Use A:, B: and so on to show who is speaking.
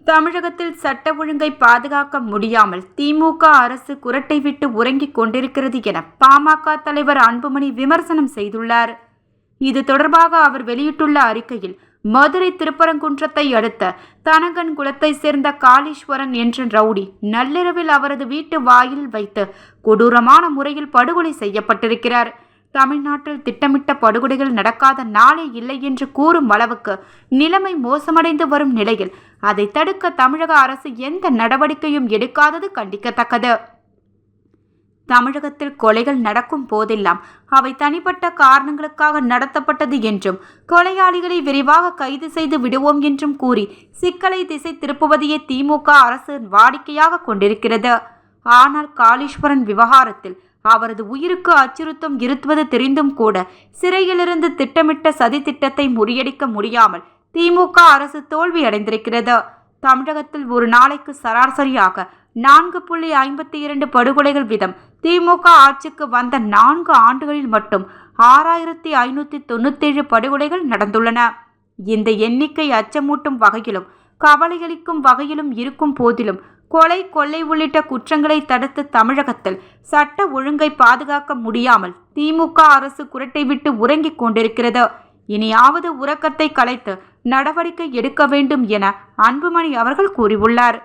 A: தமிழகத்தில் சட்ட ஒழுங்கை பாதுகாக்க முடியாமல் திமுக அரசு குரட்டை விட்டு உறங்கிக் கொண்டிருக்கிறது என பாமக தலைவர் அன்புமணி விமர்சனம் செய்துள்ளார். இது தொடர்பாக அவர் வெளியிட்டுள்ள அறிக்கையில், மதுரை திருப்பரங்குன்றத்தை அடுத்த தனகன்குளத்தை சேர்ந்த காளீஸ்வரன் என்ற ரவுடி நள்ளிரவில் அவரது வீட்டு வாயில் வைத்து கொடூரமான முறையில் படுகொலை செய்யப்பட்டிருக்கிறார். தமிழ்நாட்டில் திட்டமிட்ட படுகொலைகள் நடக்காத நாளே இல்லை என்று கூறும் அளவுக்கு நிலைமை மோசமடைந்து வரும் நிலையில் அதை தடுக்க தமிழக அரசு எந்த நடவடிக்கையும் எடுக்காதது கண்டிக்கத்தக்கது. தமிழகத்தில் கொலைகள் நடக்கும் போதெல்லாம் அவை தனிப்பட்ட காரணங்களுக்காக நடத்தப்பட்டது என்றும், கொலையாளிகளை விரைவாக கைது செய்து விடுவோம் என்றும் கூறி சிக்கலை திசை திருப்புவதையே திமுக அரசு வாடிக்கையாக கொண்டிருக்கிறது. ஆனால் காளீஸ்வரன் விவகாரத்தில் அவரது உயிருக்கு அச்சுறுத்தம் இருத்துவது தெரிந்தும் கூட சிறையிலிருந்து திட்டமிட்ட சதி திட்டத்தை முறியடிக்க முடியாமல் திமுக அரசு தோல்வி அடைந்திருக்கிறது. தமிழகத்தில் ஒரு நாளைக்கு சராசரியாக 4.52 படுகொலைகள் வீதம் திமுக ஆட்சிக்கு வந்த 4 ஆண்டுகளில் மட்டும் 6597 படுகொலைகள் நடந்துள்ளன. இந்த எண்ணிக்கை அச்சமூட்டும் வகையிலும் கவலையளிக்கும் வகையிலும் இருக்கும் போதிலும், கொலை, கொள்ளை உள்ளிட்ட குற்றங்களை தடுத்து தமிழகத்தில் சட்ட ஒழுங்கை பாதுகாக்க முடியாமல் திமுக அரசு குரட்டை விட்டு உறங்கிக் கொண்டிருக்கிறது. இனியாவது உறக்கத்தை கலைத்து நடவடிக்கை எடுக்க வேண்டும் என அன்புமணி அவர்கள் கூறியுள்ளார்.